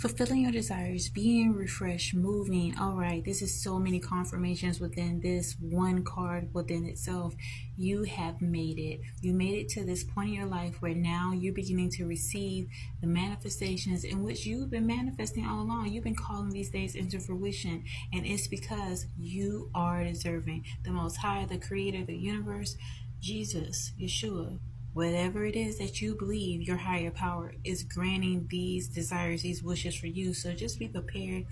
fulfilling your desires, being refreshed, moving. All right, this is so many confirmations within this one card within itself. You have made it. You made it to this point in your life where now you're beginning to receive the manifestations in which you've been manifesting all along. You've been calling these days into fruition, and it's because you are deserving. The Most High, the Creator of the universe, Jesus, Yeshua, whatever it is that you believe, your higher power is granting these desires, these wishes for you. So just be prepared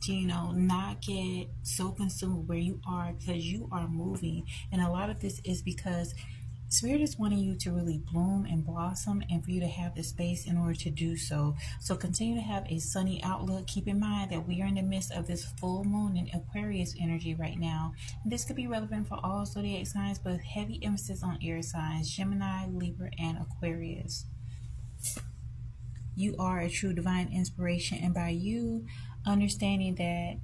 to, not get so consumed where you are, because you are moving. And a lot of this is because Spirit is wanting you to really bloom and blossom, and for you to have the space in order to do so. So continue to have a sunny outlook. Keep in mind that we are in the midst of this full moon in Aquarius energy right now. And this could be relevant for all zodiac signs, but heavy emphasis on air signs: Gemini, Libra, and Aquarius. You are a true divine inspiration, and by you understanding that,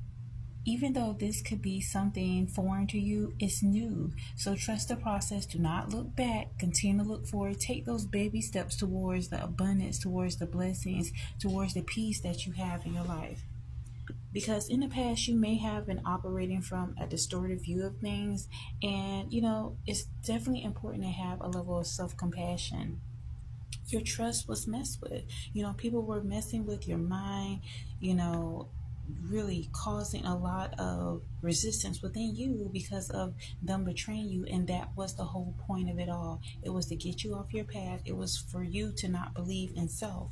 even though this could be something foreign to you, it's new. So trust the process. Do not look back. Continue to look forward. Take those baby steps towards the abundance, towards the blessings, towards the peace that you have in your life. Because in the past, you may have been operating from a distorted view of things. And, it's definitely important to have a level of self-compassion. Your trust was messed with. People were messing with your mind, really causing a lot of resistance within you because of them betraying you. And that was the whole point of it all. It was to get you off your path. It was for you to not believe in self.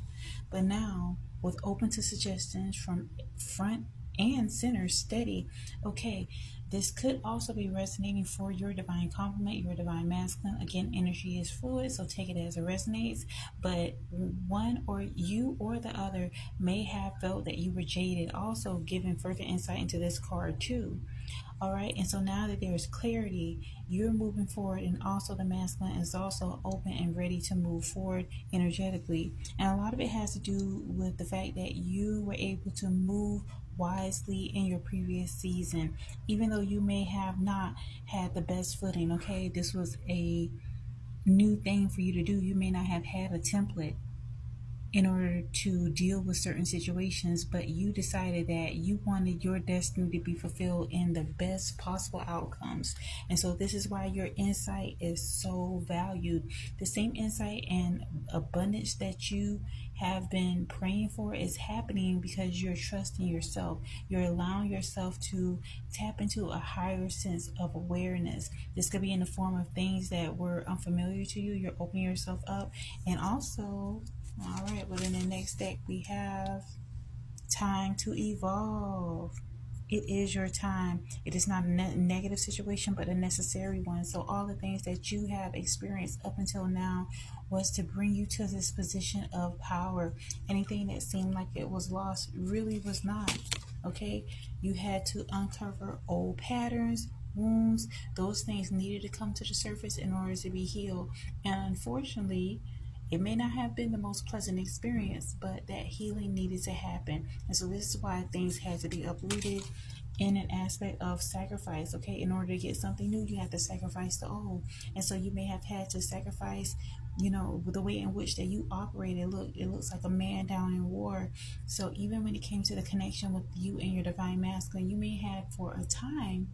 But now, with open to suggestions from front and center steady, okay, this could also be resonating for your divine complement, your divine masculine. Again, energy is fluid, so take it as it resonates. But one or you or the other may have felt that you were jaded. Also, giving further insight into this card too. All right, and so now that there's clarity, you're moving forward, and also the masculine is also open and ready to move forward energetically. And a lot of it has to do with the fact that you were able to move wisely in your previous season, even though you may have not had the best footing. Okay, this was a new thing for you to do. You may not have had a template in order to deal with certain situations, but you decided that you wanted your destiny to be fulfilled in the best possible outcomes. And so this is why your insight is so valued. The same insight and abundance that you have been praying for is happening because you're trusting yourself. You're allowing yourself to tap into a higher sense of awareness. This could be in the form of things that were unfamiliar to you. You're opening yourself up. And also, all right, well, in the next deck, we have time to evolve. It is your time. It is not a negative situation, but a necessary one. So all the things that you have experienced up until now was to bring you to this position of power. Anything that seemed like it was lost really was not. Okay? You had to uncover old patterns, wounds. Those things needed to come to the surface in order to be healed. And unfortunately, it may not have been the most pleasant experience, but that healing needed to happen. And so this is why things had to be uprooted in an aspect of sacrifice. Okay, in order to get something new, you have to sacrifice the old. And so you may have had to sacrifice, the way in which that you operated. Look, it looks like a man down in war. So even when it came to the connection with you and your divine masculine, you may have for a time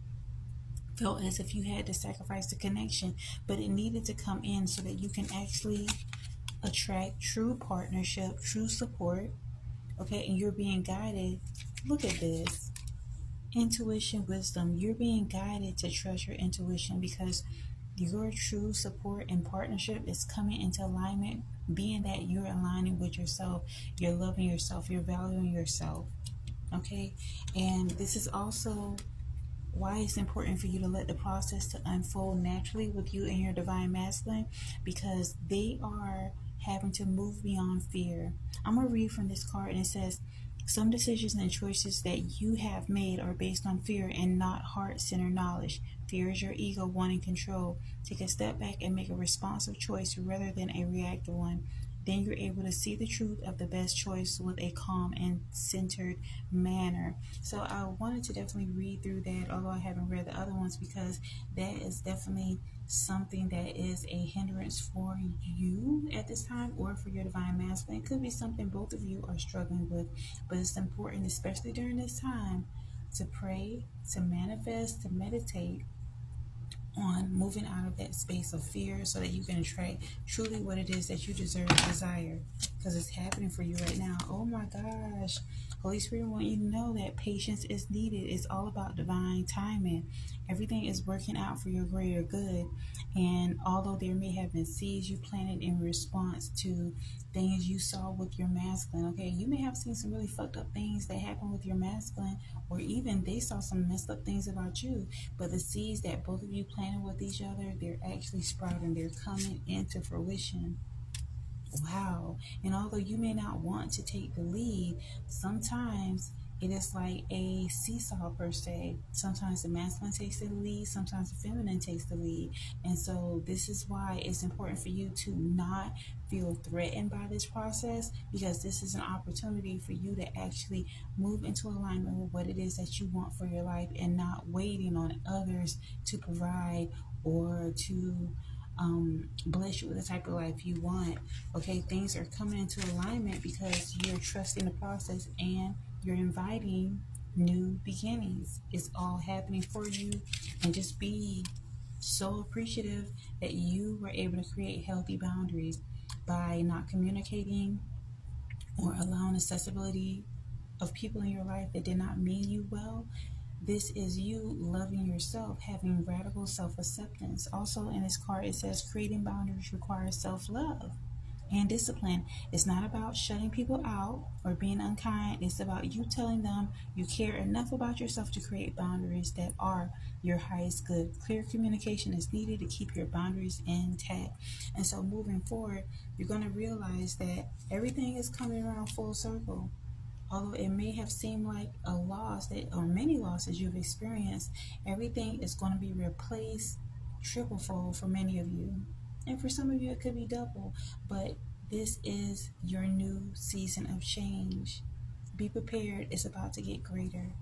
felt as if you had to sacrifice the connection, but it needed to come in so that you can actually attract true partnership, true support. Okay, and you're being guided. Look at this. Intuition, wisdom. You're being guided to trust your intuition because your true support and partnership is coming into alignment, being that you're aligning with yourself, you're loving yourself, you're valuing yourself. Okay, and this is also why it's important for you to let the process to unfold naturally with you and your divine masculine, because they are having to move beyond fear. I'm going to read from this card, and it says, some decisions and choices that you have made are based on fear and not heart-centered knowledge. Fear is your ego wanting control. Take a step back and make a responsive choice rather than a reactive one. then you're able to see the truth of the best choice with a calm and centered manner. So I wanted to definitely read through that, although I haven't read the other ones, because that is definitely something that is a hindrance for you at this time, or for your divine masculine. It could be something both of you are struggling with, but it's important, especially during this time, to pray, to manifest, to meditate on moving out of that space of fear so that you can attract truly what it is that you deserve and desire, because it's happening for you right now. Oh my gosh. Holy Spirit want you to know that patience is needed. It's all about divine timing. Everything is working out for your greater good. And although there may have been seeds you planted in response to things you saw with your masculine, okay, you may have seen some really fucked up things that happen with your masculine, or even they saw some messed up things about you. But the seeds that both of you planted with each other, they're actually sprouting, they're coming into fruition. Wow. And although you may not want to take the lead, sometimes it is like a seesaw per se. Sometimes the masculine takes the lead, sometimes the feminine takes the lead. And so this is why it's important for you to not feel threatened by this process, because this is an opportunity for you to actually move into alignment with what it is that you want for your life, and not waiting on others to provide or to bless you with the type of life you want. Okay, things are coming into alignment because you're trusting the process and you're inviting new beginnings. It's all happening for you, and just be so appreciative that you were able to create healthy boundaries by not communicating or allowing accessibility of people in your life that did not mean you well. This is you loving yourself, having radical self acceptance. Also, in this card, it says creating boundaries requires self love and discipline. It's not about shutting people out or being unkind. It's about you telling them you care enough about yourself to create boundaries that are your highest good. Clear communication is needed to keep your boundaries intact. And so, moving forward, you're going to realize that everything is coming around full circle. Although it may have seemed like a loss that, or many losses you've experienced, everything is going to be replaced triple fold for many of you. And for some of you, it could be double. But this is your new season of change. Be prepared. It's about to get greater.